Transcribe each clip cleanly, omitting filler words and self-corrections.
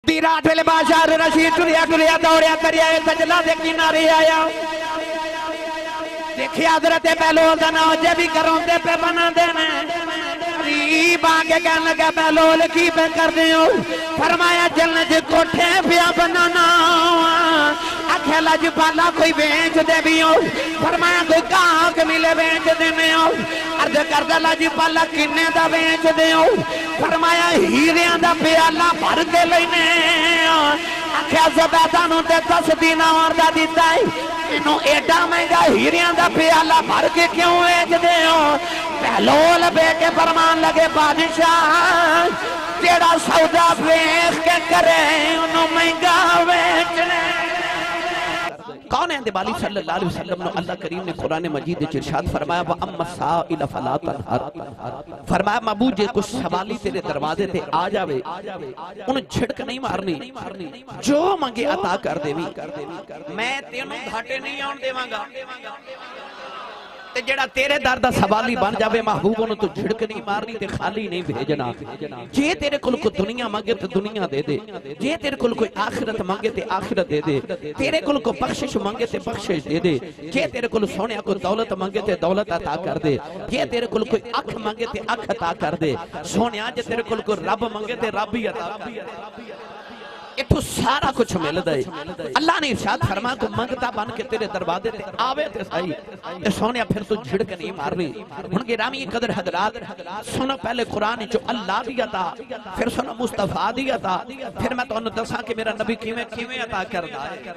رات ویلے بادشاہ رشید ٹریا ٹریا دوڑیا دریا سجلہ دے کنارے آیا دیکھی حضرت بہلول دا نوجہ بھی کروندے پہ بنا دینے قریب آگے کہنے لگا بہلول کی پہ کر دیو فرمایا جلنے جی کوٹھے پیا بنانا اکھیلا جی پالا کوئی بینچ دے بھی ہو فرمایا کوئی کاک ملے بینچ دے میں ہو عرض کردہ لاجی پالا کنے دا بینچ دے ہو فرمایا ہیریاں دا پیالہ بھر کے لینے اکھیا زبیدانوں تے 10 دینار دا دیتا ہے انہوں ایڈا مہنگا ہیریاں دا پیالہ بھر کے کیوں ایج دے ہو بہلول بے کے فرمان لگے بادشاہ تیڑا سودا بیخ کے کرے انہوں مہنگا بیچنے کون ہے اندبالی صلی اللہ علیہ وسلم نے اللہ کریم نے قرآن مجید ارشاد فرمایا وَأَمَّا السَّائِلَ فَلَا تَنْهَرْ فرمایا محبوب جے کچھ سوالی تیرے دروازے تے آ جاوے انہیں جھڑک نہیں مارنی جو منگے عطا کر دے میں تینوں گھاٹے نہیں آن دے مانگا تے جڑا تیرے در دا سوالی بن جاوے محبوب انہوں تو جھڑک نہیں مارنی تے خالی نہیں بھیجنا جے تیرے کل کو دنیا مانگے تے دنیا دے دے جے تیرے کل کوئی آخرت مانگے تے آخرت دے دے تیرے کل کو بخشش مانگے تے بخشش دے دے جے تیرے کل سونے کو دولت مانگے تے دولت عطا کر دے جے تیرے کل کوئی اکھ مانگے تے اکھ عطا کر دے سونے جے تیرے کل کوئی رب مانگے تے رب ہی عطا کر دے اتھو سارا کچھ مل دے اللہ نے ارشاد فرما کو منگتا بن کے تیرے دروازے تے آوے تے سائی تے سونیا پھر تو جھڑک نہیں مارنی ان کے رامی قدر حضرات سنو پہلے قرآن جو اللہ دیا تھا پھر سنو مصطفیٰ دیا تھا پھر میں تو انہوں دسا کہ میرا نبی کیویں عطا کرتا ہے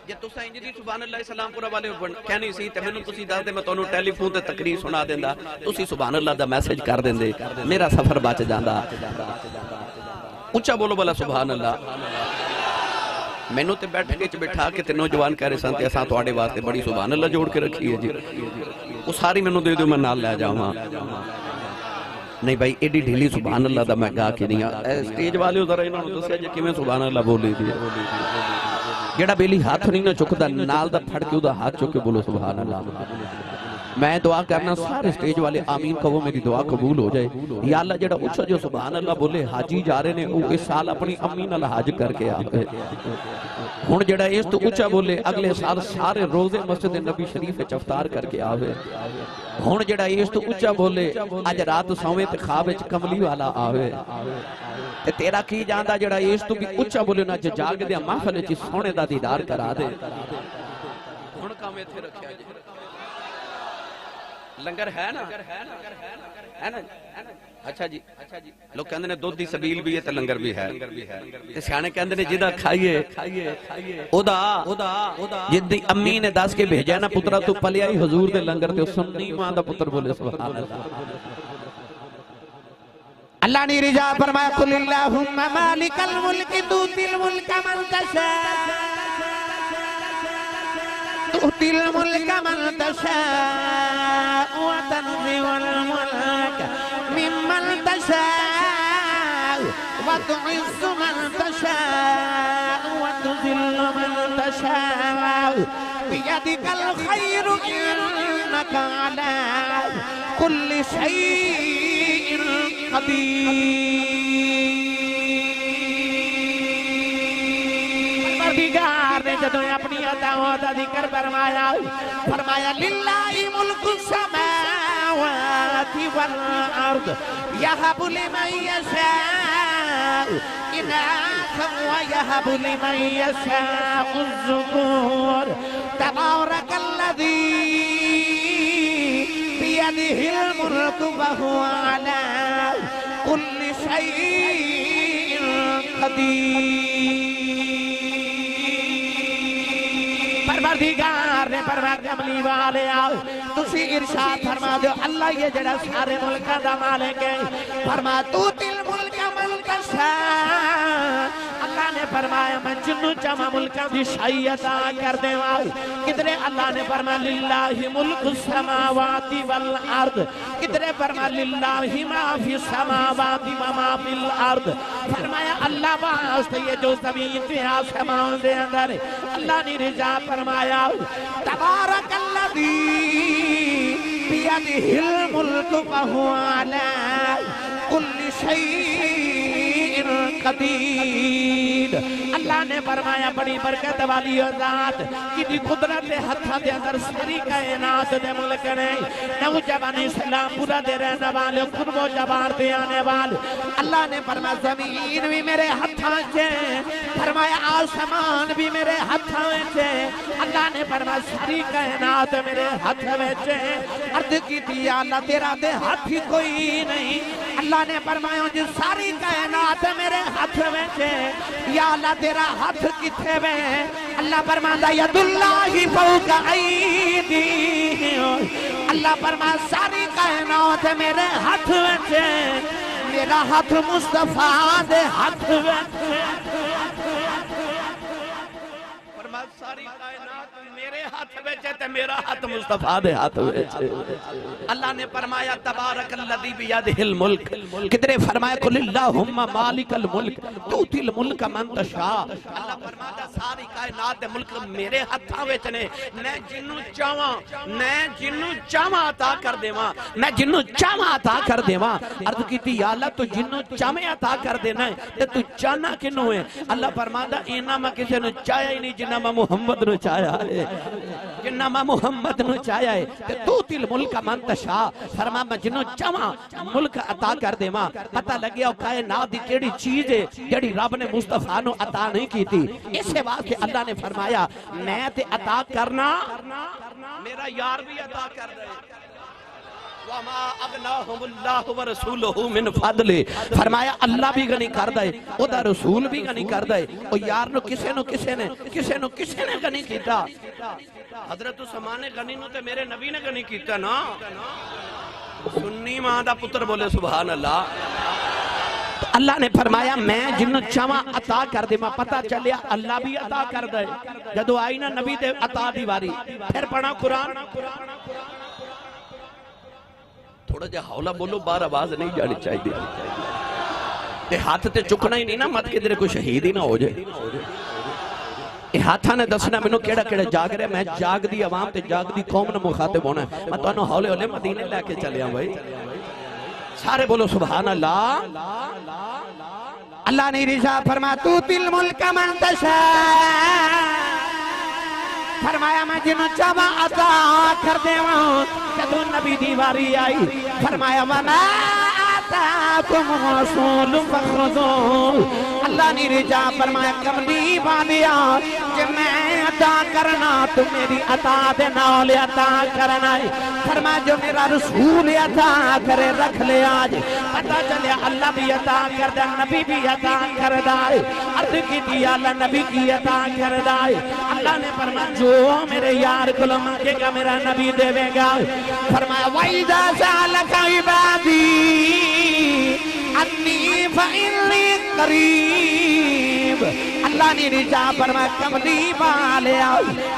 جے تسا انج دی سبحان اللہ سلام پورا والے کہنی سی تے مینوں تسی دس دے میں تانوں ٹیلی فون تے تقریر سنا دیندا تسی سبحان اللہ دا میسج کر دیندے میرا سفر بچ جاندا اونچا بولو بلا سبحان اللہ میں نے تے بیٹھ کے بٹھا کے تے نوجوان کہہ رہے سنتے اساں تواڈے واسطے بڑی سبحان اللہ جوڑ کے رکھی ہے جی وہ ساری میں نے دے دو میں نال لے جاواں نہیں بھائی ایڈی ڈھیلی سبحان اللہ دا میں گا کے نہیں سٹیج والے ذرا انہاں نوں دسیا جی کیویں سبحان اللہ بولی دی جڑا بیلی ہاتھ نہیں نہ چکدا نال دا پھڑ کے او دا ہاتھ چک کے بولو سبحان اللہ میں دعا کرنا سارے سٹیج والے آمین کہو میری دعا قبول ہو جائے یا اللہ جڑا اچھا جو سبحان اللہ بولے حاجی جا رہے نے وہ اس سال اپنی امین اللہ حاج کر کے آئے ہون جڑا اس تو اچھا بولے اگلے سال سارے روزے مسجد نبی شریف چفتار کر کے آئے ہون جڑا اس تو اچھا بولے آج رات سویں تے خواب کملی والا آئے تے تیرا کی جاندہ جڑا اس تو بھی اچھا بولے نا جاگ دیا محفل چی سونے دا دیدار کرا دے ہون کامے تھے رکھیا جی لنگر ہے نا ہے نا اچھا جی لوگ کہندے نے دودھ دی سبیل بھی ہے تے لنگر بھی ہے تے سیانے کہندے نے جدا کھائیے اودا جدی امی نے دس کے بھیجا نا پترا تو پلیا ہی حضور دے لنگر تے سنی ماں دا پتر بولے سبحان اللہ اللہ نے رجا فرمایا قل اللہم مالک الملک توتی الملک من تشاء تؤتي الملك من تشاء وتنزع الملك ممن تشاء وتعز من تشاء وتذل من تشاء بيدك الخير إنك على كل شيء قدير نے جدوں اپنی عطاؤں دا ذکر فرمایا للہ ملک السماوات والارض یہب لمن یشاء اناثا ویہب لمن یشاء الذکور تبارک الذی بیدہ الملک وہو علی کل شیء قدیر پروردگار نے پروردگار عملی والے آؤ تسی ارشاد فرما دو اللہ یہ جڑا سارے ملکہ دا مالک ہے فرما تو تل ملکہ ملکہ شاہ اللہ نے فرمایا میں جنو چاہاں ملکہ دی شاہی عطا کر دے آؤ کدرے اللہ نے فرمایا للہ ملک السماوات والارض کدرے فرمایا للہ ما فی السماوات وما فی الارض فرمایا اللہ واسطے یہ جو زمین پہ آسمان دے اندر اللہ نے رجا فرمایا تبارک الذی بیدہ الملک وہو علی کل شیء قدیر اللہ نے فرمایا بڑی برکت والی ذات کی قدرت ہتھا دے اندر ساری کائنات دے ملک نے نوجوان اسلام پورا دے رہنے والے قرب و جبار دے آنے والے اللہ نے فرمایا زمین بھی میرے ہتھاں چھے فرمایا آسمان بھی میرے ہتھاں چھے اللہ نے فرمایا ساری کائنات میرے ہتھ میں چھے عرض کی تھی اللہ تیرا دے ہاتھ ہی کوئی نہیں اللہ نے فرمایا جو ساری کائنات میرے ہاتھ میں چھے یا اللہ تیرا ہاتھ کتھے میں اللہ فرمایا ید اللہ فوق ایدیہم اللہ فرمایا ساری کائنات میرے ہاتھ میں چھے میرا ہاتھ مصطفیٰ دے ہاتھ میں چھے فرمایا ساری کائنات میرے ہاتھ میں چھے تے میرا ہاتھ مصطفیٰ دے ہاتھ میں چھے اللہ نے فرمایا تبارک الذی بیدہ الملک کدرے فرمایا قل اللہم مالک الملک توتی الملک من تشاء اللہ فرمایا ساری کائنات دے ملک میرے ہاتھاں وچ نے میں جنوں چاواں عطا کر دیواں میں جنوں چاواں عطا کر دیواں عرض کیتی یا اللہ تو جنوں چاہے عطا کر دینا ہے تے تو چاہنا کنوں ہے اللہ فرمایا اینا میں کسی نے چاہیا ہی نہیں جنہ میں محمد نے چاہیا ہے جنہ میں محمد نے چاہیا ہے تے توتی الملک من تشاء فرما میں جنوں چاہاں ملک عطا کر دے ماں پتہ لگیا کائنات دی کیڑی چیز ہے جڑی رب نے مصطفیٰ نو عطا نہیں کی تھی اسے واسطے اللہ نے فرمایا میں تے عطا کرنا میرا یار بھی عطا کر دے وَمَا أَغْنَاهُمُ اللَّهُ وَرَسُولُهُ مِنْ فَضْلِ فرمایا اللہ بھی غنی کر دے او دا رسول بھی غنی کر دے او یار نو کسے نے غنی کیتا حضرت عثمان نے غنی نو تے میرے نبی نے غنی کیتا نا سنی ماں دا پتر بولے سبحان اللہ اللہ نے فرمایا میں جنوں چاہاں عطا کر دے میں پتہ چلیا اللہ بھی عطا کر دے جدو آئی نا نبی دے عطا دی واری پھر پڑھا قرآن تھوڑا جا حولا بولو بار آواز نہیں جانی چاہیے تے ہاتھ تے چکنا ہی نہیں نا مت کے درے کوئی شہید ہی نہ ہو جائے یہ ہاتھاں نے دسنا میں نو کیڑا جاگ رہے میں جاگ دی عوام تے جاگ دی قوم نے مخاطب ہونا ہے میں تو انہوں ہولے ہولے مدینے لے کے چلے ہیں بھائی سارے بولو سبحان اللہ اللہ نے رضا فرمایا توتی الملک من تشاء فرمایا میں جنوں چاہاں عطا کر دے وہاں جدو نبی دیواری آئی فرمایا وَمَا آتَاكُمْ رَسُولٌ فَخْرُذُوهُ اللہ نے رجا فرمایا کملی والیا کہ میں عطا کرنا تو میری عطا دے نال عطا کرنا ہے فرمایا جو میرا رسول عطا کرے رکھ لے آج پتہ چلے اللہ بھی عطا کر دے نبی بھی عطا کر دائے عرض کی دیا اللہ نبی کی عطا کر دائے اللہ نے فرمایا جو میرے یار کو مانگے گا میرا نبی دے گا فرمایا وَإِذَا سَأَلَكَ عِبَادِي انی فإنی قریب اللہ نے رجا فرمایا کملی والیا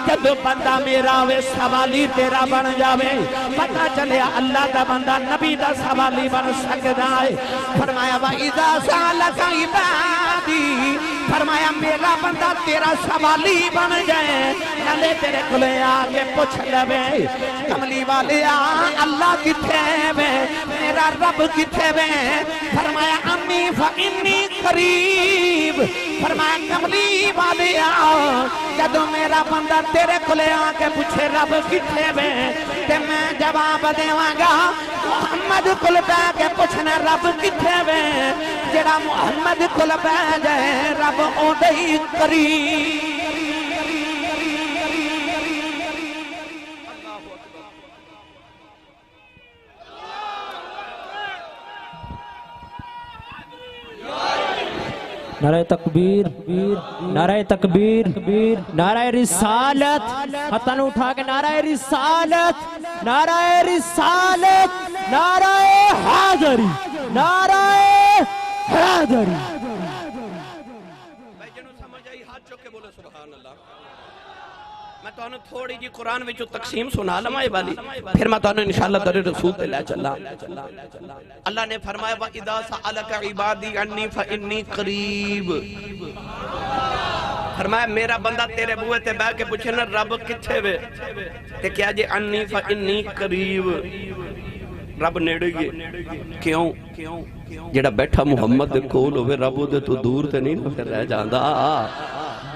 جب بندہ میرا ہوئے سوالی تیرا بن جاوے پتہ چلے اللہ دا بندہ نبی دا سوالی بن سکتا ہے فرمایا وَإِذَا سَأَلَكَ عِبَادِي فرمایا میرا بندہ تیرا سوالی بن جائے نلے تیرے کلے آگے پوچھ لے کملی والے اللہ کتھے وے میرا رب کتھے وے فرمایا امی فإنی قریب فرمایا کملی والے جدو میرا بندہ تیرے کلے آگے پوچھے رب کتھے وے تے میں جواب دیواں گا محمد کل پہ کے پوچھنے رب کتھے وے جڑا محمد کل پہ جائے رب اودے ہی قریب نعرہ تکبیر نعرہ تکبیر نعرہ رسالت ہاتھوں اٹھا کے نعرہ رسالت نعرہ رسالت نعرہ حیدری نعرہ حیدری بھائی جنہوں سمجھ آئی ہاتھ چوکے بولے سبحان اللہ میں تو انہوں تھوڑی جی قرآن وچو تقسیم سنا لما یہ والی پھر میں تو انہوں انشاءاللہ در رسول تے لے چلا اللہ نے فرمایا وَإِذَا سَأَلَكَ عِبَادِي عَنِّي فَإِنِّي قَرِيب فرمایا میرا بندہ تیرے بوئے تے بیٹھ کے پوچھے نا رب کتھے وے تے کیا جے عَنِّي فَإِنِّي قَرِيب رب نیڑے گئے کیوں جڑا بیٹھا محمد دے کول ہوئے رب دے تو دور تے نہیں پھر رہ جاندہ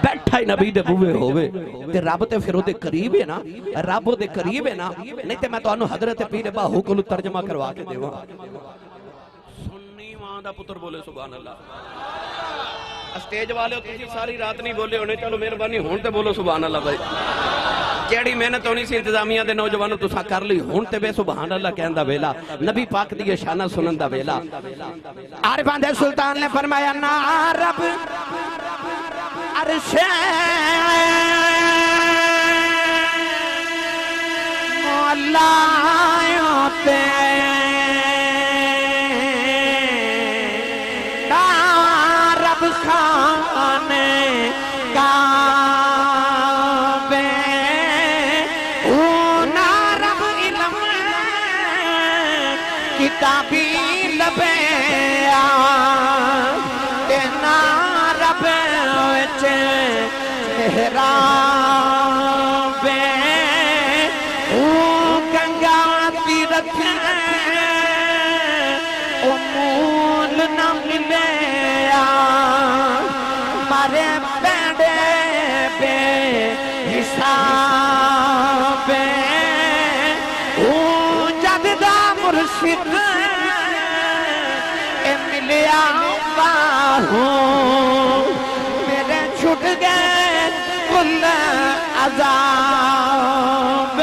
بیٹھا ہی نبی دے بوئے ہوئے تے رب تے پھر دے قریب ہے نا رب دے قریب ہے نا نہیں تے میں تو انہوں حضرت پیر باہو کو ترجمہ کروا کے دے وہاں سنی ماں دا پتر بولے سبحان اللہ اسٹیج والے تسی ساری رات نہیں بولے ہونے چلو مہربانی ہون تے بولو سبحان اللہ بھائی جیڑی محنت ہونی سی انتظامیہ دے نوجوانوں تساں کر لی ہون تے بے سبحان اللہ کہن دا ویلا نبی پاک دی شانہ سنن دا ویلا عارفان دے سلطان نے فرمایا نا رب عرش مولا تے نا رب خانے کعبے نا رب علم کتابی لبے نا رب محراب گنگا تیرتھ امول نہ ملے مارے پیڑے بے حساب جد دا مرشد ملیا باہوں میرے چھٹ گئے کل عذاب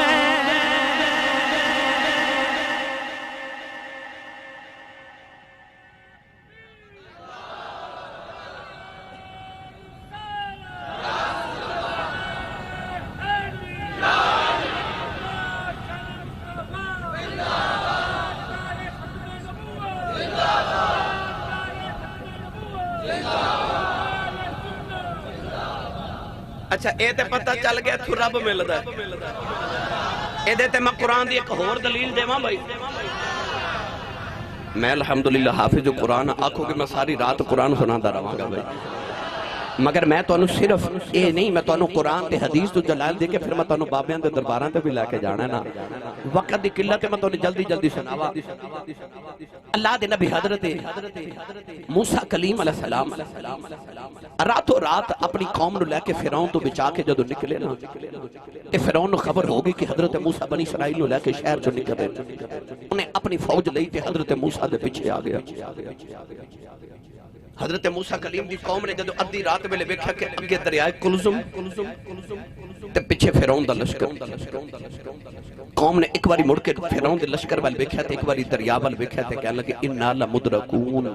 اچھا اے تے پتہ چل گیا تو رب ملدا ہے اے دے تے میں قرآن دی ایک اور دلیل دے ماں بھائی میں الحمدللہ حافظ قرآن آنکھوں کہ میں ساری رات قرآن سناتا رہا گا بھائی مگر میں تو انہوں صرف اے نہیں میں تو انہوں قرآن تے حدیث تو جلال دے کے پھر میں تو انہوں بابیان دے درباران تے بھی لے کے جانا ہے نا وقت دی قلت میں تو انہوں جلدی جلدی سناوا اللہ دے نبی حضرت موسیٰ کلیم علیہ السلام راتوں رات اپنی قوم نو لے کے فرعون تو بچا کے جدو نکلے نا تے فرعون نو خبر ہوگی کہ حضرت موسیٰ بنی اسرائیل نو لے کے شہر جو نکلے انہیں اپنی فوج لئی تے حضرت موسیٰ دے پیچھے آ گیا حضرت موسیٰ کلیم دی قوم نے جدو ادھی رات میں لے بیکھا کہ اگے دریائے کلزم تے پیچھے فرعون دا لشکر قوم نے ایک باری مڑ کے فرعون دے لشکر وال بیکھا تے ایک باری دریا وال بیکھا تے کہنے لگے انا لمدرکون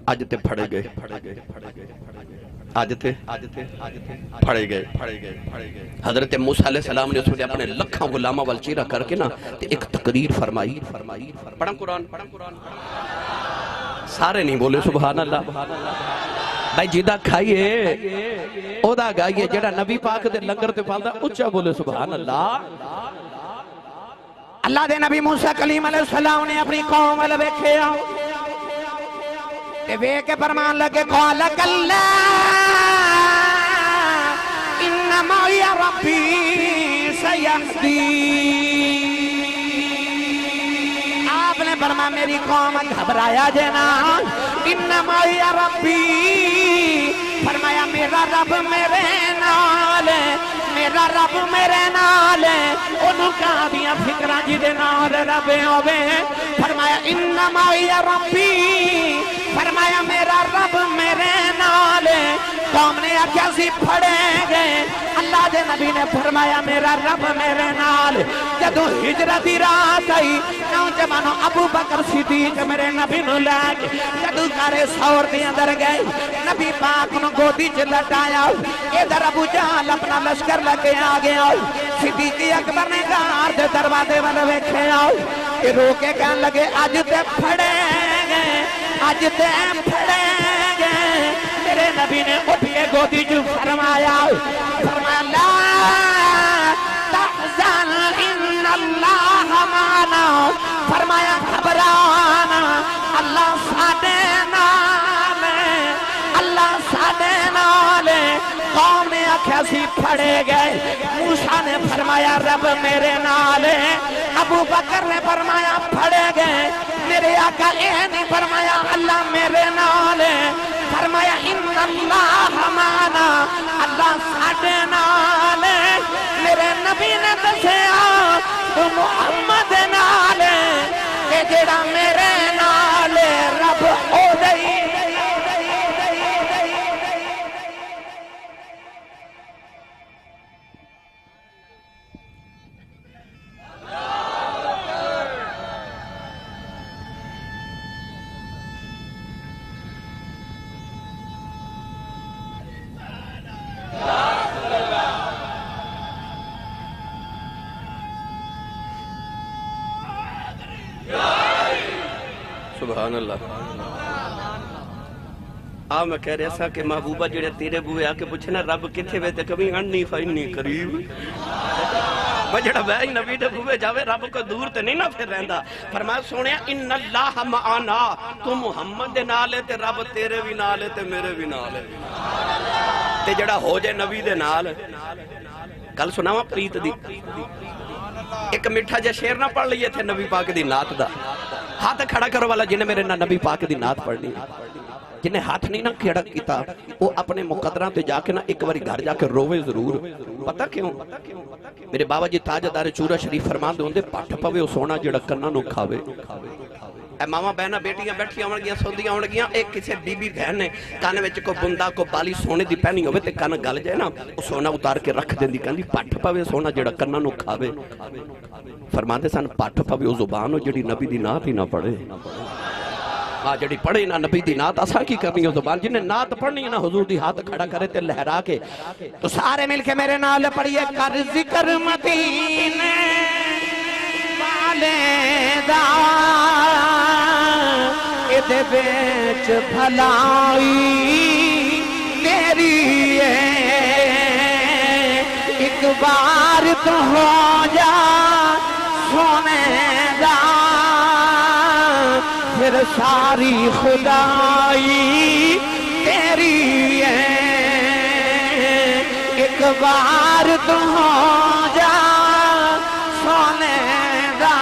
آج تے پھڑے گئے آج تے پھڑے گئے حضرت موسیٰ علیہ السلام نے اس میں اپنے لکھاں غلامہ والچیرہ کر کے نا تے ایک تقریر فرمائی پڑھاں قرآن سارے نہیں بولے سبحان اللہ بھائی جیدہ کھائیے او دا گائیے جڑا نبی پاک دے لنگر تے پالدہ اچھا بولے سبحان اللہ اللہ دے نبی موسیٰ کلیم علیہ السلام نے اپنی قوم علیہ بیکھے آؤ تے بیکے فرمان لگے قولک اللہ انما یا ربی سیہدی آپ نے فرمایا میری قوم گھبرایا جنا انما یا ربی فرمایا میرا رب میرے نال میرا رب میرے نال انہوں کہا دیا فکرہ جی دے نال رب ہوئے فرمایا انما یا ربی فرمایا میرا رب میرے نال قوم نے آکھیا سی پھڑے گئے اللہ دے نبی نے فرمایا میرا رب میرے نال جدو ہجرتی رات آئی نوجوانوں ابو بکر صدیق میرے نبی نو لے جدو کارے سور دی اندر گئے نبی پاک نو گودی چ لٹایا ادھر ابو جہل اپنا لشکر لگے آگے آؤ صدیق اکبر نے گار دے دروازے والے ویکھے آؤ کہ روکے کہنے لگے اج تے پھڑے گئے اج تے پھڑے گئے میرے نبی نے اٹھ کے گودی جو فرمایا لا تحزن ان اللہ معنا فرمایا گھبرانا اللہ ساڈے نال قوم نے آکھیا سی پھڑے گئے موسیٰ نے فرمایا رب میرے نال ہے ابو بکر نے فرمایا پھڑے گئے میرے آقا اے نہیں فرمایا اللہ میرے نال ہے فرمایا ان اللہ معنا اللہ ساڈے نال ہے میرے نبی نے دسیا تو محمد نال ہے کہ جڑا میرے نال ہے رب او دئی سبحان اللہ میں کہہ رہا سا کہ محبوبہ جڑے تیرے بوئے آکے پوچھنا رب کتھے وے تے کبھی اننی فائنی قریب وہ جڑا بھائی نبی دے بوئے جاوے رب کو دور تے نہیں نہ پھر رہندا فرمایا سونیا ان اللہ معانا تو محمد دے نالے تے رب تیرے بھی نالے تے میرے بھی نالے تے جڑا ہو جائے نبی دے نال کل سناوا پریت دی ایک میٹھا جا شعر نہ پڑھ لیے تھے نبی پاک دی نات دا ہاتھ کھڑا کرو والا جنہیں میرے نبی پاک دی نات پڑھنی جنہیں ہاتھ نہیں نہ کھڑا کیتا وہ اپنے مقدران تے جا کے نہ ایک باری گھر جا کے روے ضرور پتہ کیوں میرے بابا جی تاجدار چورا شریف فرمان دے ہوندے پٹھ پوے وہ سونا جڑا کناں نو کھاوے اے ماما بہنا بیٹیاں بیٹھی آن گیاں سوندیاں آن گیاں ایک کسے بی بی بہن نے کانے وچ کو بندہ کو بالی سونے دی پہنی ہوئے تے کان گل جائے نا وہ سونا اتار کے رکھ دیں دی کہن دی پٹھ پوے سونا جڑا کناں نو کھاوے فرماندے سن پٹھ پوے وہ زبان ہو جڑی نبی دی نات ہی نہ پڑھے جڑی پڑھے نہ نبی دی نات اساں کی کرنی ہو زبان جنہیں نات پڑھنی ہے نا حضور دی ہاتھ کھڑا کرے تے لہرا کے تو سارے مل کے میرے نال پڑھیے کر ذکر مدینے والے دا ادھے بیچ بھلائی میری ہے ایک بار تو ہو جا سونے دا پھر ساری خدائی تیری ہے ایک بار تو ہو جا سونے دا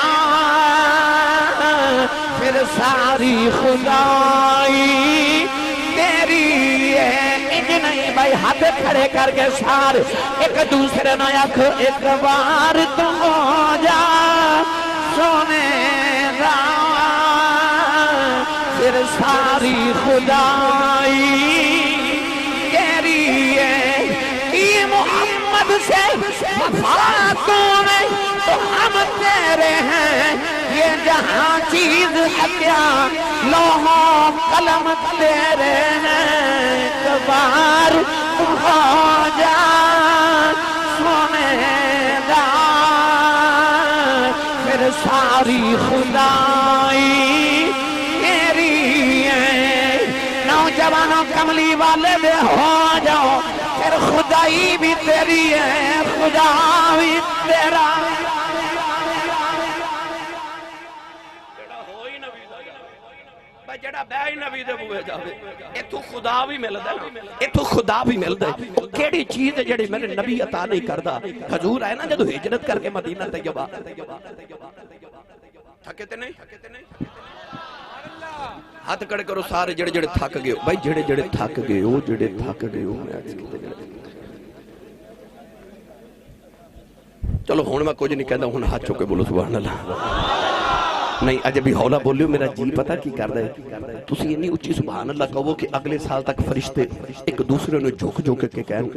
پھر ساری خدائی تیری ہے انج نہیں بھائی ہاتھ کھڑے کر کے سار ایک دوسرے نہ آکھو ایک بار تو ہو جا سونے دا پھر ساری خدائی تیری ہے کی محمد سے وفا تو نہیں تو ہم تیرے ہیں یہ جہاں چیز ہے کیا لوح قلم تیرے ہیں ایک بار ہو جا سونے دا پھر ساری خدائی نوجوانوں کملی والے میں ہو جاؤ پھر خدائی بھی تیری ہے خدا بھی تیرا جڑا ہوئی نبی دا جاوے جڑا بیائی نبی دے بوئے جاوے ایتھو خدا بھی مل دے ایتھو خدا بھی مل دے کیڑی چیز ہے جڑی میرے نبی عطا نہیں کردا حضور آئے نا جدو ہجرت کر کے مدینہ طیبہ تھکتے نہیں ہاتھ کڑے کرو سارے جڑے جڑے تھک گئے بھائی جڑے جڑے تھک گئے ہو جڑے تھک گئے ہو چلو ہون میں کچھ نہیں کہتا ہون ہاتھ چوکے بولو سبحان اللہ نہیں اجے بھی ہولا بولیو میرا جی پتا کی کر رہے تسی انی اچھی سبحان اللہ کہو کہ اگلے سال تک فرشتے ایک دوسرے نے جھوک جھوک کے کہن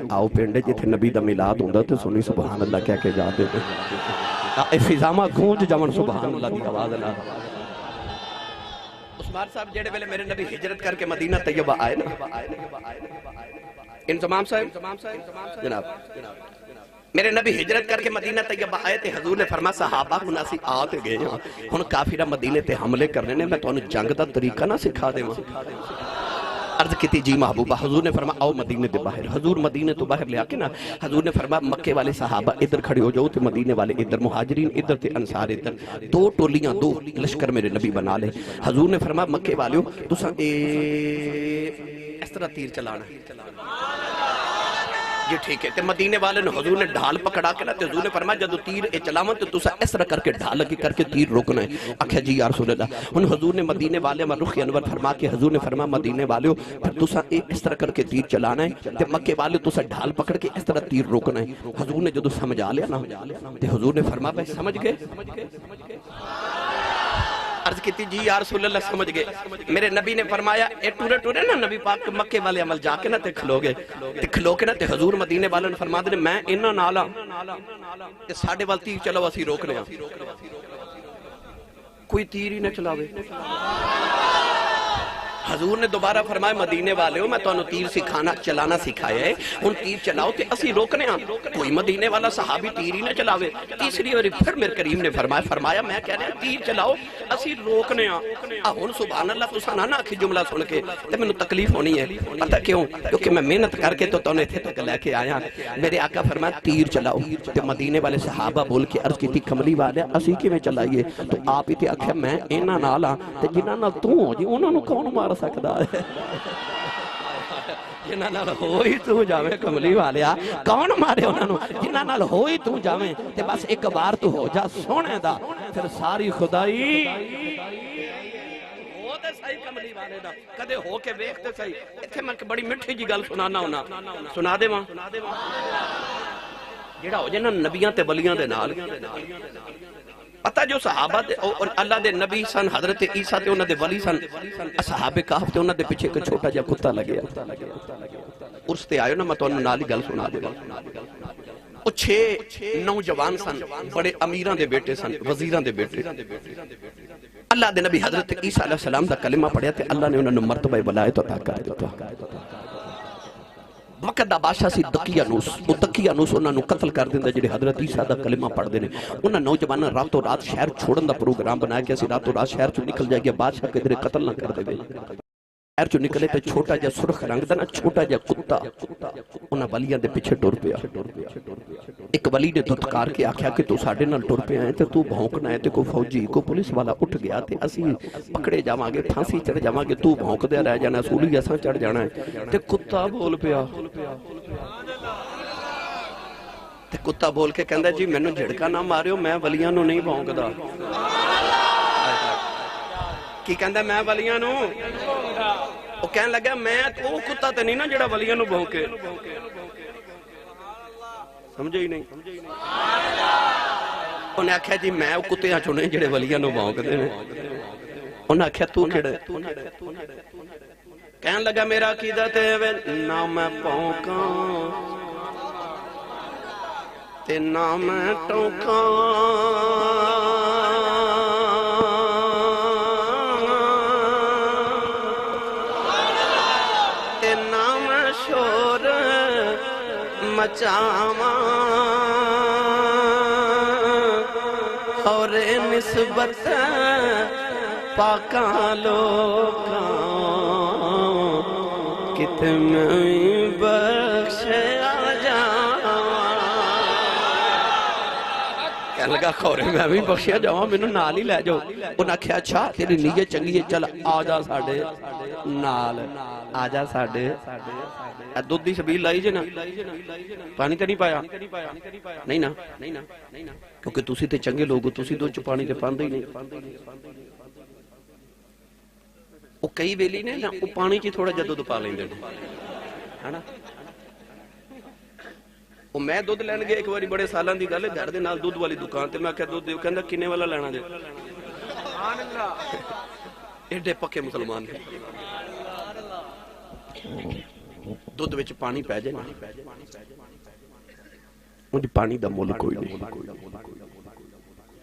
آؤ پینڈے جتھے نبی دا میلاد ہوندہ تے سنی سبحان اللہ کیا کہ جا دے فضامہ گونج جمن سبحان اللہ کی آواز اللہ عثمان صاحب جڑے ویلے میرے نبی ہجرت کر کے مدینہ طیبہ آئے نا انتمام صاحب جناب میرے نبی ہجرت کر کے مدینہ طیبہ آئے تھے حضور نے فرمایا صحابہ مناسی آتے گئے ہیں ہن کافرہ مدینے تے حملے کرنے نے میں تو انہوں جنگ دا طریقہ نہ سکھا دے ماں عرض کی تھی جی محبوبہ حضور نے فرمایا آؤ مدینے دے باہر حضور مدینے تو باہر لے آکے نا حضور نے فرمایا مکے والے صحابہ ادھر کھڑے ہو جاؤ تے مدینے والے ادھر مہاجرین ادھر تے انصار ادھر دو ٹولیاں دو لشکر میرے نبی بنا لے حضور نے فرمایا مکے والے ہو تو اس طرح تیر چلانا جی ٹھیک ہے تے مدینے والے نے حضور نے ڈھال پکڑا کے نا تے حضور نے فرمایا جدو تیر اے چلاون تے تسا اس طرح کر کے ڈھال لگی کر کے تیر روکنا ہے آکھیا جی یا رسول اللہ ہن حضور نے مدینے والے میں رخ انور فرما کے حضور نے فرمایا مدینے والے پھر تسا اس طرح کر کے تیر چلانا ہے تے مکے والے تسا ڈھال پکڑ کے اس طرح تیر روکنا ہے حضور نے جدو سمجھا لیا نا تے حضور نے فرمایا بھائی سمجھ گئے عرض کی تھی جی یا رسول اللہ سمجھ گئے میرے نبی نے فرمایا اے ٹورے ٹورے نا نبی پاک مکے والے عمل جا کے نا تے کھلو کے نا تے حضور مدینے والے نے فرما دے میں انہاں نالا تے ساڈے وال تیر چلاو اسی روکنے ہاں کوئی تیر ہی نہ چلاوے حضور نے دوبارہ فرمایا مدینے والے ہو میں تو انہوں تیر سکھانا چلانا سکھایا ہے ان تیر چلاؤ تے اسی روکنے ہاں کوئی مدینے والا صحابی تیر ہی نہ چلاوے تیسری اور پھر میرے کریم نے فرمایا میں کہہ رہا تیر چلاؤ اسی روکنے ہاں ہن سبحان اللہ تساں نہ آکھی جملہ سن کے تے مینوں تکلیف ہونی ہے پتہ کیوں کیونکہ میں محنت کر کے تو تنے ایتھے تک لے کے آیا میرے آقا فرمایا تیر چلاؤ تے مدینے والے صحابہ بول کے عرض کی کملی والے اسی کیویں چلائیے تو آپ ہی تے آکھیا میں انہاں نال ہاں تے جنہاں نال تو ہو جی انہاں نوں کون مار سکدا ہے جنہاں نال ہوئی تو جاویں کملی والیا کون مارے انہاں نوں جنہاں نال ہوئی تو جاویں تے بس ایک بار تو ہو جا سونے دا پھر ساری خدائی ہو تے صحیح کملی والے دا کدے ہو کے ویکھ تے صحیح ایتھے میں بڑی میٹھی جی گل سنانا ہونا سنا دے ماں جیڑا ہو جائے نا نبیاں تے ولیاں دے نال پتہ جو صحابہ اور اللہ دے نبی سن حضرت عیسیٰ تے انہاں دے ولی سن اصحاب کہف تے انہاں دے پیچھے ایک چھوٹا جا کتا لگیا اس تے آئے نا میں تو انہوں نالی گل سنا دے وہ 6 نوجوان سن بڑے امیران دے بیٹے سن وزیران دے بیٹے اللہ دے نبی حضرت عیسیٰ علیہ السلام دا کلمہ پڑھیا تے اللہ نے انہوں نے مرتبہ ولایت عطا کر دیتا وقت دا بادشاہ سی دقیانوس وہ دقیانوس انہوں نے قتل کر دیندہ جڑے حضرت عیسیٰ دا کلمہ پڑھ دینے انہوں نوجوانہ رات و رات شہر چھوڑن دا پروگرام بنایا کہ اسی رات و رات شہر چو نکل جائے گیا بادشاہ کے درے قتل نہ کر دے گئے شہر چو نکلے تے چھوٹا جا سرخ رنگ دا نا چھوٹا جا کتا انہوں ولیاں دے پیچھے ٹور پیا ایک ولی نے دھتکار کے آکھیا کہ تو ساڑھے نال ٹور پیا ہے تے تو بھونکنا ہے تے کو فوجی کو پولیس والا اٹھ گیا تے اسی پکڑے جاواں گے پھانسی چڑھ جاواں گے تو بھونک دے رہ جانا سولی ایسا چڑھ جانا ہے تے کتا بول پیا تے کتا بول کے کہندہ جی میں نے جھڑکا نہ ماریو میں ولیاں نو نہیں بھونک دا کی کہندہ میں ولیاں نو وہ کہنے لگا میں تو کتا تے نہیں نا جڑا ولیاں نو بھونکے سمجھے ہی نہیں انہیں آکھیا جی میں کتے ہاں چونے جڑے ولیاں نو بھونک دے انہیں آکھیا تو کھڑے کہنے لگا میرا عقیدہ تے نہ میں بھونکاں تے نہ میں ٹوکاں تے نہ میں شور مچاواں اور نسبت پاکاں لوکاں کتے میں بخش آ جاواں کہنے لگا خورے میں بھی بخشیا جاواں میں نال ہی لے جاؤ انہاں کہا اچھا تیری نیت چنگی ہے چل آ جا ساڑھے نال آ جا ساڑھے دودھ دی شبیل لائی جے نا پانی تے نہیں پایا نہیں نا کیونکہ تسی تے چنگے لوگو تسی دو چ پانی تے پاندے ہی نہیں وہ کئی ویلی نے نا وہ پانی چی تھوڑا جا دودھ پا لیں دے ہے نا وہ میں دودھ لین گیا ایک باری بڑے سالان دی گالے گھر دے نال دودھ والی دکان تے میں کہا دودھ دیو کہندہ کنے والا لینا دے ایڈے پکے مسلمان ہیں دودھ وچ پانی پہ جائے نا مجھے پانی دا مول کوئی نہیں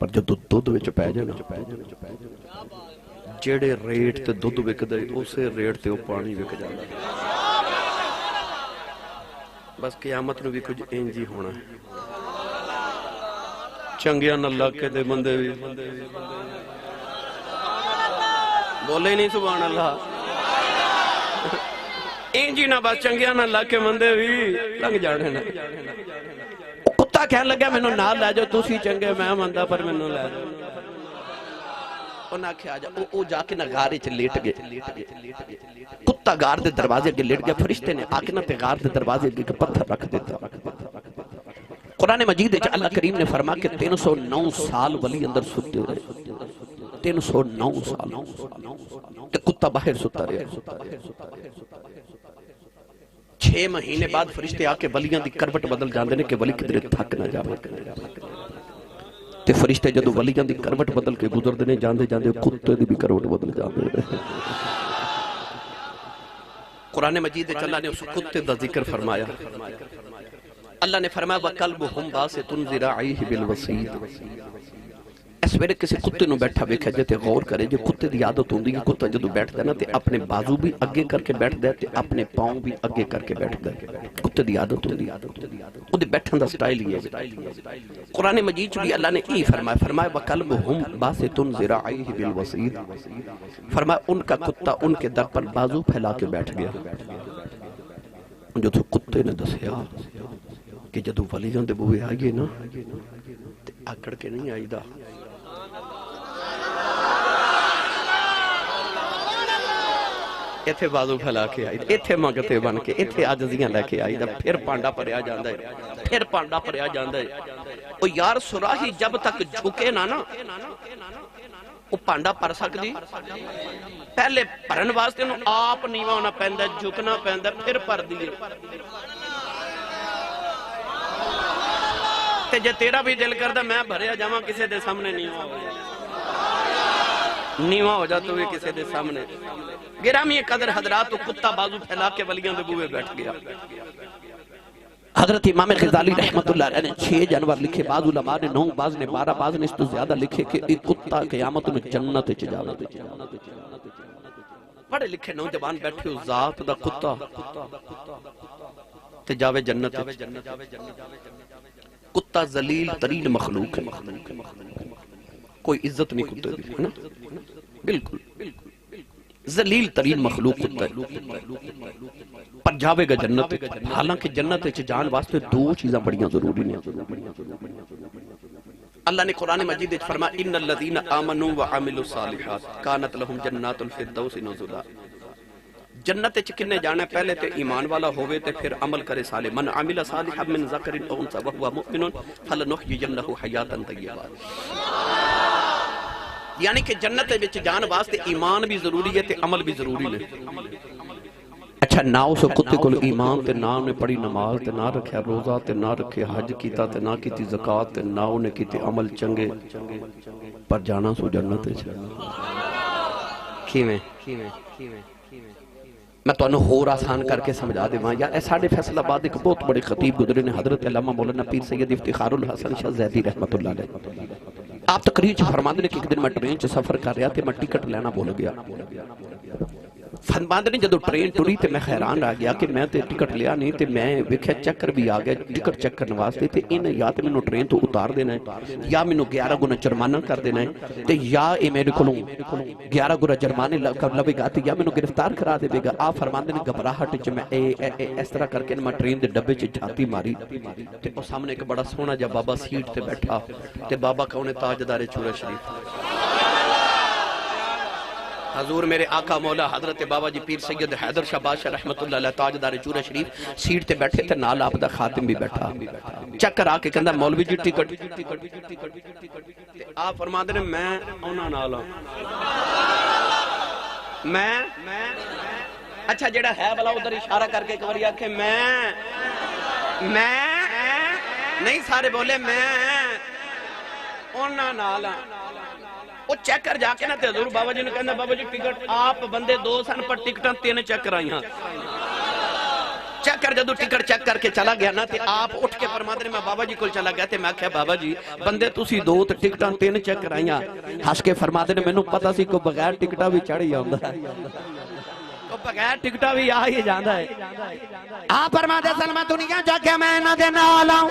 پر جو دودھ وچ پہ جائے نا جیڑے ریٹ تے دودھ وک دے اسے ریٹ تے وہ پانی وک جانا بس قیامت نو بھی کچھ انجی ہونا ہے چنگیاں اللہ کے دے بندے بھی بولے نہیں سبحان اللہ انجی نہ بس چنگیاں اللہ کے بندے بھی لنگ جانے نا کتا کہنے لگا میں نو نال لے جو تسی چنگے میں مندہ پر میں نو لے جو انہاں کیا جا او جا کے نہ غار وچ لیٹ گئے کتا غار دے دروازے اگے لیٹ گیا فرشتے نے آ کے نہ تے غار دے دروازے اگے ایک پتھر رکھ دیتا قرآن مجید وچ اللہ کریم نے فرما کہ 309 سال ولی اندر ستے رہے 309 سال تے کتا باہر ستا رہے 6 مہینے بعد فرشتے آ کے ولیاں دی کروٹ بدل جاندے نے کہ ولی کدھر تھک نہ جاوے تے فرشتے جدو ولیاں دی کروٹ بدل کے گزردے نے جاندے جاندے کتے دی بھی کروٹ بدل جاندے قرآن مجید وچ اللہ نے اس کتے دا ذکر فرمایا اللہ نے فرمایا وَقَلْبُهُمْ بَاسِطٌ ذِرَاعِهِ بِالْوَصِيدِ اس ویلے کسی کتے نو بیٹھا ویکھا جے تے غور کرے جو کتے دی عادت ہوندی ہے کتا جدو بیٹھدا ہے نا تے اپنے بازو بھی اگے کر کے بیٹھدا ہے تے اپنے پاؤں بھی اگے کر کے بیٹھدا ہے کتے دی عادت ہوندی ہے اودے بیٹھن دا سٹائل ہی ہے قرآن مجید چ بھی اللہ نے یہی فرمایا وَقَلْبُهُمْ بَاسِطٌ ذِرَاعِهِ بِالْوَصِيدِ فرمایا ان کا کتا ان کے در پر بازو پھیلا کے بیٹھ گیا جو تو کتے نے دسیا کہ جدو ولیاں دے بوئے آئیے نا تے آکڑ کے نہیں آئی دا ایتھے بازو پھیلا کے آئی دا ایتھے مانگتے بن کے ایتھے عاجزیاں لے کے آئی دا پھر پانڈا پریا جاندہ ہے پھر پانڈا پریا جاندہ ہے او یار سراہی جب تک جھکے نا او پانڈا پر سکدی پہلے پرن واسطے نو آپ نیواں ہونا پیندا جھکنا پیندا پھر پر دیے تے جے تیرا بھی دل کردہ میں بھریا جاواں کسے دے سامنے نیواں ہو جاتا ہوئے کسے دے سامنے گرامی قدر حضرات تو کتا بازو پھیلا کے ولیاں دے بوئے بیٹھ گیا حضرت امام غزالی رحمت اللہ علیہ نے 6 جانور لکھے بعض علماء نے 9 بعض نے 12 بعض نے اس تو زیادہ لکھے کہ ایک کتا قیامت میں جنت چجاوے بڑے لکھے نوجوان بیٹھے ہو ذات دا کتا تے جاوے جنت کتا ذلیل ترین مخلوق ہے کوئی عزت نہیں کتے دی ہے نا بالکل ذلیل ترین مخلوق کتا ہے پر جاوے گا جنت حالانکہ جنت جان واسطے 2 چیزاں بڑیاں ضروری ہیں اللہ نے قرآن مجید فرمایا ان الذین آمنوا وعملوا الصالحات کانت لہم جنات الفردوس نزلا جنت کنے جانا ہے پہلے تے ایمان والا ہوئے تے پھر عمل کرے صالح من عمل صالحا من ذکر او انثى وهو مؤمن فلنحيينه حیاتا طیبہ یعنی کہ جنت وچ جان واسطے ایمان بھی ضروری ہے تے عمل بھی ضروری ہے اچھا نہ اس کتے کول ایمان تے نہ نے پڑھی نماز تے نہ رکھیا روزہ تے نہ رکھے حج کیتا تے نہ کیتی زکات تے نہ نے کیتے عمل چنگے پر جانا سو جنت وچ کیویں میں تو انہوں ہور آسان کر کے سمجھا دے وہاں یار ساڑھے فیصل آباد ایک بہت بڑے خطیب گزرے نے حضرت علامہ مولانا پیر سید افتخار الحسن شاہ زیدی رحمت اللہ علیہ آپ تقریر چھ فرماندے نے کہ ایک دن میں ٹرین چھ سفر کر رہا تھے میں ٹکٹ لینا بھول گیا فرماندے نے جدو ٹرین ٹری تے میں حیران رہ گیا کہ میں تے ٹکٹ لیا نہیں تے میں ویکھیا چکر بھی آ گیا ٹکٹ چیک کرنے واسطے تے ان یا تے مینوں ٹرین تو اتار دینا ہے یا مینوں 11 گنا جرمانہ کر دینا ہے تے یا اے میرے کولوں 11 گنا جرمانے لوے گا تے یا مینوں گرفتار کرا دے گا آپ فرماندے نے گھبراہٹ وچ میں اس طرح کر کے میں ٹرین دے ڈبے وچ جھاتی ماری تے او سامنے ایک بڑا سونا جا بابا سیٹ تے بیٹھا تے بابا کون ہے تاجدار چورا شریف حضور میرے آقا مولا حضرت بابا جی پیر سید حیدر شاہ بادشاہ رحمت اللہ علیہ تاجدار چورا شریف سیٹ تے بیٹھے تھے نال آپ دا خاتم بھی بیٹھا چکر آ کے کہندا مولوی جی ٹکٹ آپ فرماندے نے میں اونا نال میں اچھا جڑا ہے بلا ادھر اشارہ کر کے ایک بار آکھے میں نہیں سارے بولے میں اونا نال وہ چیک کر جا کے نا تے حضور بابا جی نے کہنا بابا جی ٹکٹ آپ بندے 2 سن پر ٹکٹاں 3 چیک کر آئی ہاں چیک کر جدو ٹکٹ چیک کر کے چلا گیا نا تے آپ اٹھ کے فرماندے نے میں بابا جی کول چلا گیا تے میں کہا بابا جی بندے تسی 2 تے ٹکٹاں 3 چیک کر آئی ہاں ہس کے فرماندے نے مینوں پتہ سی کو بغیر ٹکٹا بھی چڑھ ہی آندا ہے تو بغیر ٹکٹا بھی آ ہی جاندا ہے آپ فرماندے سلمہ دنیا جا کے میں نہ دے نال آؤں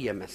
EMS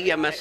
EMS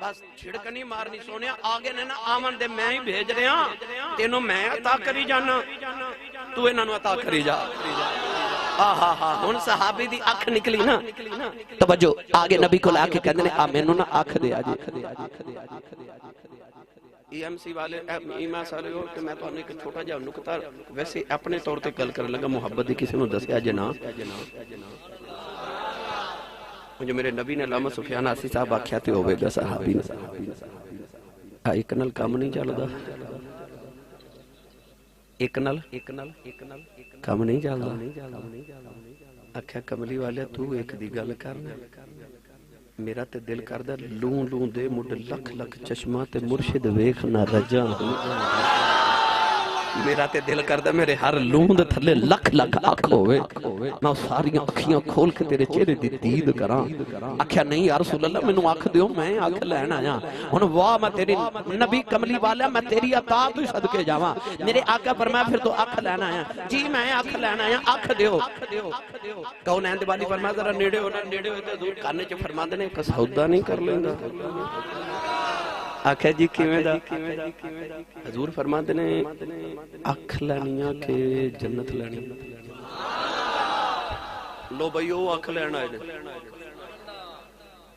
بس چھڑک نہیں مارنی سونے آگے نے نا آمن دے میں ہی بھیج رہے ہیں تینوں میں عطا کری جانا تو انہوں نے عطا کری جا ہن صحابی دی اکھ نکلی نا توجہ آگے نبی کو لا کے کہنے نے مینوں نا اکھ دے آجے ایم سی والے ایمان سارے ہو کہ میں تو ایک چھوٹا جا نکتہ ویسے اپنے طور تے کل کر لگا محبت دی کسی نے دسیا جنا جو میرے نبی نے علامہ سفیان آسی صاحب آکھیا تے ہوئے گا صحابی نے ایک نل کام نہیں چل دا ایک نل کام نہیں چل دا آکھیا کملی والے تو ایک دی گل کرنا میرا تے دل کردہ لون دے مڈ لکھ لکھ چشمہ تے مرشد ویکھنا رجا میرا تے دل کردہ میرے ہر لون دے تھلے لکھ لکھ اکھ ہوئے میں ساریاں اکھیاں کھول کے تیرے چہرے دی دید کراں آکھیا نہیں یا رسول اللہ میں نو اکھ دیو میں اکھ لین آیا ہن واہ میں تیری نبی کملی والا میں تیری عطا تو صدقے جاواں میرے آقا فرمایا پھر تو اکھ لین آیا جی میں اکھ لین آیا اکھ دیو کون ہے والی فرمایا ذرا نیڑے ہو تے حضور کانے چ فرماندے نے ایک سودا نہیں کر لیندا آکھیا جی کیویں دا حضور فرماندے نے اکھ لینیاں کہ جنت لینی لو بھئی او اکھ لین آئے نے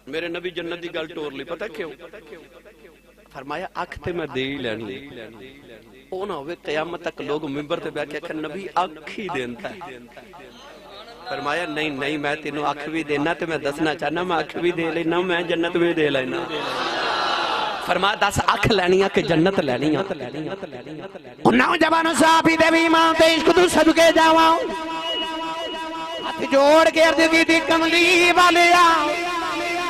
میرے نبی جنت دی گل ٹور لی پتہ کیوں فرمایا اکھ تے میں دے ہی لینی او نہ ہوئے قیامت تک لوگ منبر تے بیٹھ کے کہ نبی اکھ ہی دینتا ہے فرمایا نہیں میں تینوں اکھ بھی دینا تے میں دسنا چاہنا میں اکھ بھی دے لینا میں جنت بھی دے لینا فرمایا دس اکھ لینیاں کہ جنت لینیاں نوجوان صحابی دے بھی ماں تے عشق تو صدقے جاواں ہاتھ جوڑ کے عرض کی دی کملی والیا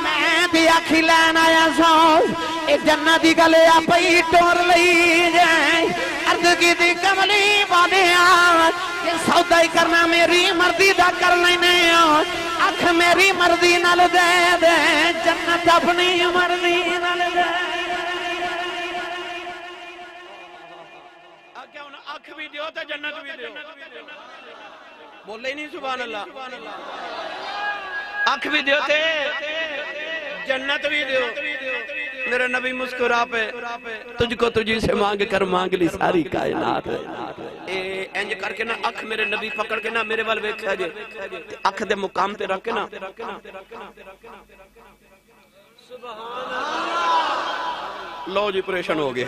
میں بھی اکھ لین آیا سو اے جنت دی گلے پئی ٹور لئی جائے عرض کی دی کملی والیا یہ سودا ہی کرنا میری مرضی دا کر لینے اکھ میری مرضی نال دے جنت اپنی مرضی نال دے اکھ بھی دیو تے جنت بھی دیو بولے ہی نہیں سبحان اللہ اکھ بھی دیو تے جنت بھی دیو میرے نبی مسکرا پہ تجھ کو تجھی سے مانگ کر مانگ لی ساری کائنات انج کر کے نا اکھ میرے نبی پکڑ کے نا میرے وال ویکھیا جے اکھ دے مقام تے رکھ کے نا لو جی پریشن ہو گیا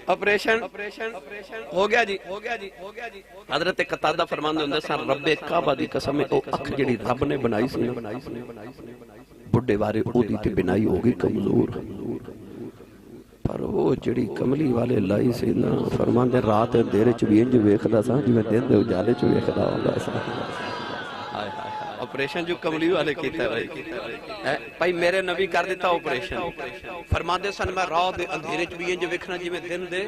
آپریشن ہو گیا جی حضرت قتادہ فرماندے ہوندے سن رب کعبہ دی قسم او اکھ جڑی رب نے بنائی سی بڑھے بارے او دی تے بنائی ہوگی کمزور پر وہ جڑی کملی والے لائی سی نا فرماندے رات اندھیرے چ بھی انج ویکھدا سا جویں دن دے اجالے چ ویکھدا ہوندا سا آپریشن جو کملی والے کیتا ہے بھائی میرے نبی کر دیتا آپریشن فرماندے سن میں رات دے اندھیرے چ بھی انج ویکھنا جویں دن دے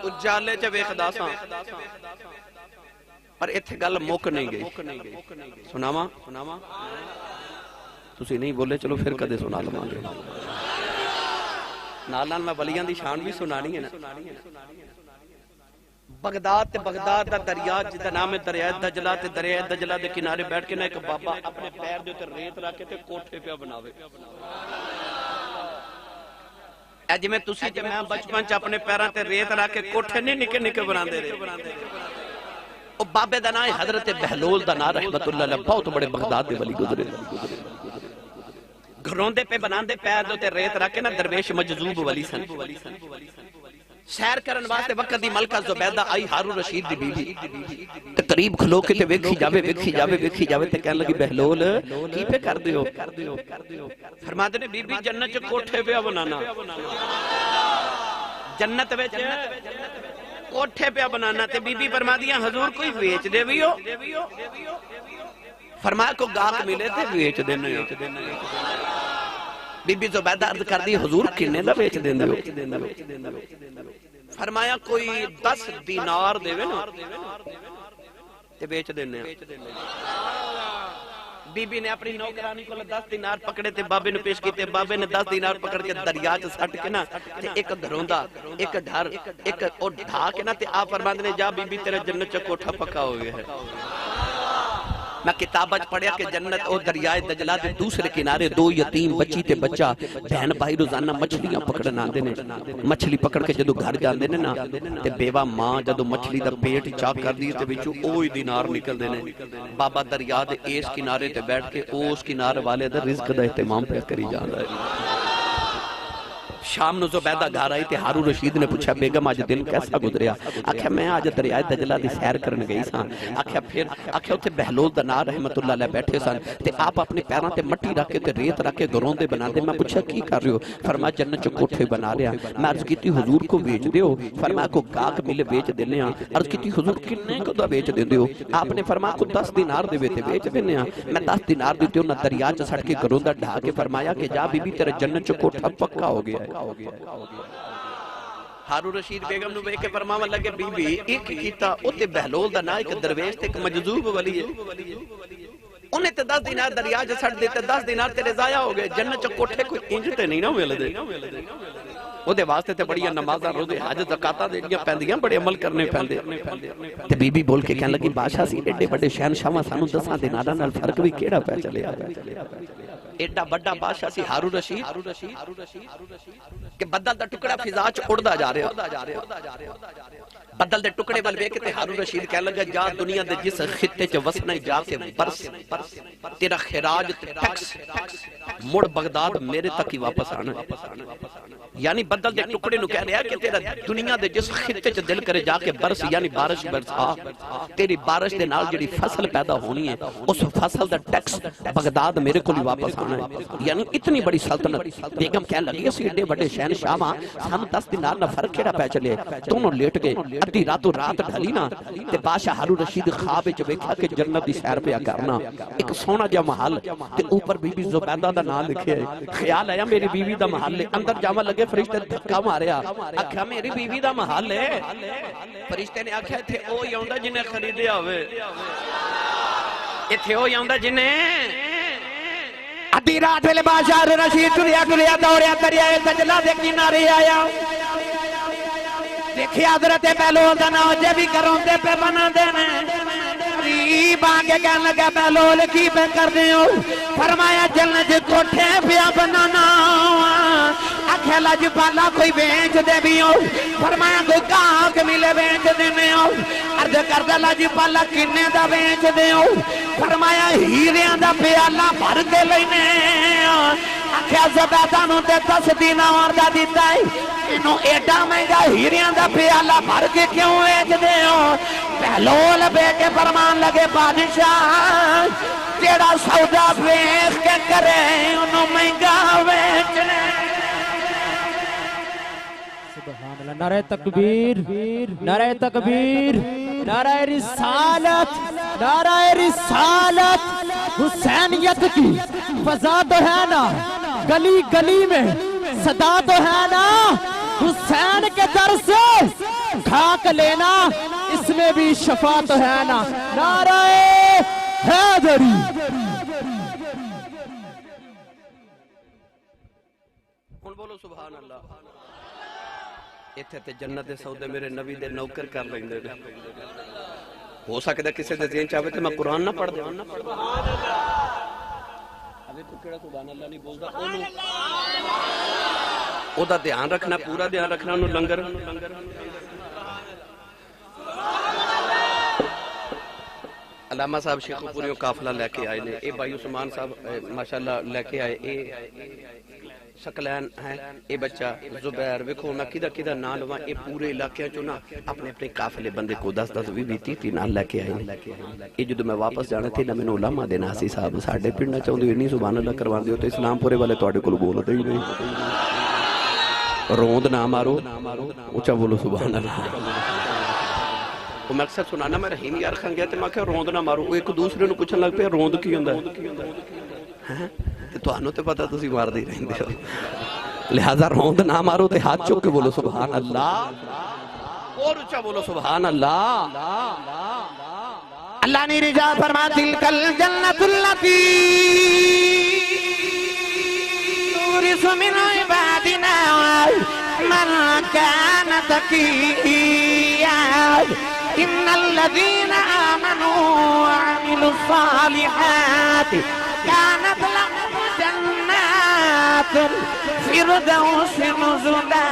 اجالے چ ویکھدا سا پر ایتھے گل مک نہیں گئی سناواں تسی نہیں بولے چلو پھر کدے سنا لواں گے نال میں ولیاں دی شان بھی سنانی ہے نا بغداد دا دریا جدا نام ہے دریائے دجلہ تے دریائے دجلہ دے کنارے بیٹھ کے نا ایک بابا اپنے پیر دے تے ریت رکھ کے تے کوٹھے پہ بناوے اے جی میں تسی تے میں بچپن چ اپنے پیراں تے ریت رکھ کے کوٹھے نہیں نکے نکے بناندے رہے او بابے دا نام ہے حضرت بہلول دا نام رحمت اللہ علیہ بہت بڑے بغداد دے ولی گزرے گھروندے پہ بناندے پیر دے تے ریت رکھ کے نا درویش مجذوب ولی سن سیر کرن واسطے وقت دی ملکہ زبیدہ آئی ہارون رشید دی بی بی قریب کھلو کے تے ویکھی جاوے تے کہنے لگی بہلول کی پہ کر دیو فرماتے نے بی بی جنت چ کوٹھے پہ بنانا جنت وچ کوٹھے پہ بنانا تے بی بی فرما دیا حضور کوئی ویچ دے بھی ہو فرمایا کو گاہک ملے تے ویچ دینے بی بی زبیدہ عرض کر دی حضور کنے دا ویچ دیندے ہو فرمایا کوئی 10 دینار دے وے نا تے بیچ دینے بی بی نے اپنی نوکرانی کو 10 دینار پکڑے تے بابے نے پیش کیتے بابے نے 10 دینار پکڑ کے دریا چ سٹ کے نا تے ایک گھروندا ایک ڈھر ایک او ڈھا کے نا تے آپ فرماندے نے جا بی بی تیرے جنت چ کوٹھا پکا ہو گیا ہے میں کتابت پڑھیا کہ جنت اور دریائے دجلہ دے دوسرے کنارے دو یتیم بچی تے بچہ بہن بھائی روزانہ مچھلیاں پکڑنا آندے نے مچھلی پکڑ کے جدو گھر جاندے نے نا تے بیوہ ماں جدو مچھلی دا پیٹ چاک کر دی تے بچو اوہی دینار نکل دے نے بابا دریا دے ایس کنارے تے بیٹھ کے اوس کنارے والے دا رزق دا اہتمام پہ کری جان رہا ہے شام نو زبیدہ گھر آئی تے ہارون رشید نے پوچھا بیگم آج دن کیسا گزریا آکھیا میں آج دریائے دجلہ دی سیر کرنے گئی سان آکھیا اتھے بہلول دنار رحمت اللہ علیہ بیٹھے سان تے آپ اپنے پیران تے مٹی رکھے تے ریت رکھے گروں دے بنا دے میں پوچھا کی کر رہے ہو فرمایا جنت چو کوٹھے بنا رہا میں عرض کیتی حضور کو بیچ دے ہو فرمایا کو گاک ملے بیچ دینے ہاں عرض کیتی حضور کنے کو دا بیچ دے ہو آپ نے فرمایا کو 10 دینار دے بیتے بیچ دینے ہاں میں 10 دینار دیتے ہوں نہ دریا چا سٹ کے گروں دا ڈھا کے فرمایا کہ جا بی بی تیرے جنت چو کوٹھا پکا ہو گیا ہے ہارون رشید بیگم نو کے فرماون لگے بی بی ایک کیتا اوتے بہلول دا نا ایک درویش تے ایک مجذوب ولی ہے انہیں تے 10 دینار دریا جا سٹ دیتے 10 دینار تیرے ضائع ہو گئے جنت چا کوٹھے کوئی انجتے نہیں نا مل دے وہ دے واسطے تے بڑی نمازاں روزے حج زکاتاں دیڑیاں پیندیاں بڑے عمل کرنے پیندے تے بی بی بول کے کہنے لگی بادشاہ سی ایڈے بڑے شہنشاہاں سانو 10 دیناراں نال فرق بھی کیڑا پہ چلے ایڈا بڑا بادشاہ سی ہارون رشید کہ بدل دا ٹکڑا فضا چ اڑدا جا رہا بدل دے ٹکڑے ول ویکھ تے ہارون رشید کہنے لگا جا دنیا دے جس خطے چ وسنا جا کے برس تیرا خراج تے ٹیکس مڑ بغداد میرے تک ہی واپس آنا یعنی بدل دے ٹکڑے نو کہہ رہا ہے کہ تیرا دنیا دے جس خطے چ دل کرے جا کے برس یعنی بارش برسا تیری بارش دے نال جڑی فصل پیدا ہونی ہے اس فصل دا ٹیکس بغداد میرے کو ہی واپس آنا ہے یعنی اتنی بڑی سلطنت بیگم کہنے لگی اسی ایڈے بڑے شہنشاہ ہم 10 دینار نہ فرق کیڑا پہ چلے دونوں لیٹ گئے ادھی راتوں رات ڈھلی نا تے بادشاہ ہارون رشید خواب وچ ویکھا کہ جنت دی سیر پہ کرنا ایک سونا جا محل تے اوپر بی بی زبیدہ دا نام لکھیا ہے خیال آیا میری بیوی دا محل ہے اندر جاواں لگے فرشتے دھکا ماریا آکھیا میری بیوی دا محل ہے فرشتے نے آکھیا ایتھے او ہی آوندا جنے خریدیا ہوئے ایتھے او ہی آوندا جنے ادھی رات ویلے بادشاہ رشید ٹریا دوڑیا دریائے دجلہ دے کنارے آیا دیکھیں حضرت بہلول دا نام جے بھی کروندے پہ بنا دینے قریب آگے کہنے لگا بہلول کی پہ کر دیں فرمایا جنت کوٹھے پیا بنانا آکھے لج پالا کوئی بیچ دے بھی ہو فرمایا کوئی کاک ملے بیچ دینے ہو عرض کردہ لج پالا کنے دا بیچ دے ہو فرمایا ہیریاں دا پیالہ بھر کے لینے آکھے زبیدہ نو تے 10 دینار دا دیتا ہے انہوں ایڈا مہنگا ہیریاں دا پیالہ بھر کے کیوں بیچ دے ہو بہلول بے کے فرمان لگے بادشاہ تیرا سودا بیچ کے کرے انہوں مہنگا بیچنے سبحان اللہ نعرہ تکبیر نعرہ تکبیر نعرہ رسالت نعرہ رسالت حسینیت کی فضا تو ہے نا گلی گلی میں صدا تو ہے نا حسین کے در سے کھاک لینا اس میں بھی شفا تو ہے نا نعرہ حیدری کون بولو سبحان اللہ ایتھے تے جنت دے سودے میرے نبی دے نوکر کر لیندے نے ہو سکتا ہے کسی دے ذہن چاہے تے میں قرآن نہ پڑھ دے ابھی تو کیڑا سبحان اللہ نہیں بولدا او دا دھیان رکھنا پورا دھیان رکھنا انہوں لنگر علامہ صاحب شیخو پوریوں قافلہ لے کے آئے نے اے بھائی عثمان صاحب ماشاءاللہ لے کے آئے اے شکلین ہیں اے بچہ زبیر وکھو میں کدھا نام لواں اے پورے علاقے چنا اپنے اپنے قافلے بندے کو 10 بھی 30 نام لے کے آئے اے جدو میں واپس جانے تھے نہ میں علماء دے ناسی صاحب ساڑھے پڑھنا چاہوں دے انی سبحان اللہ کروان دیو تو اسلام پورے والے توڑے کل بولتے ہی نہیں روند نہ مارو اچھا بولو سبحان اللہ وہ میں اکثر سنانا میں رحیم یار خان گیا تھے میں کہا روند نہ مارو ایک دوسرے نے پوچھنے لگ پہ روند کی ہوندہ ہے تو آنو تے پتا تسی مار دی رہن دے لہذا روند نہ مارو تے ہاتھ چوک کے بولو سبحان اللہ اور اچھا بولو سبحان اللہ اللہ نے رجا فرما تلک الجنت اللتی نورث من عبادنا من كان تقيا ان الذين آمنوا وعملوا الصالحات كانت لهم جنات الفردوس نزلا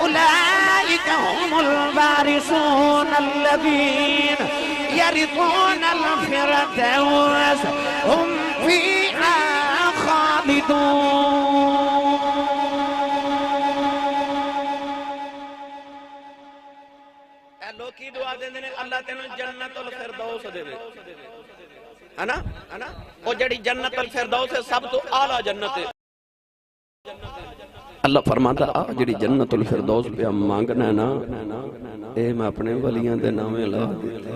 أولئك هم الوارثون الذين يرثون الفردوس هم فيها خالدون. لوکی دعا دیندے نے اللہ تینوں جنت الفردوس دے دے ہے نا او جڑی جنت الفردوس ہے سب تو اعلی جنت ہے. اللہ فرماتا جڑی جنت الفردوس پہ ہم مانگنا ہے نا اے میں اپنے ولیاں دے نامے لا دیتا.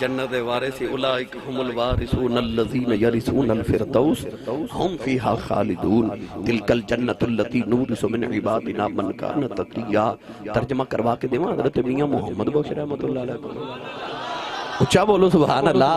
جنت وارث اولئک هم الوارثون الذین یرثون الفردوس هم فیہا خالدون تلک الجنت التي نورث من عبادنا من کان تقیا. ترجمہ کروا کے دیواں حضرت میاں محمد بخش رحمۃ اللہ علیہ. اچھا بولو سبحان اللہ.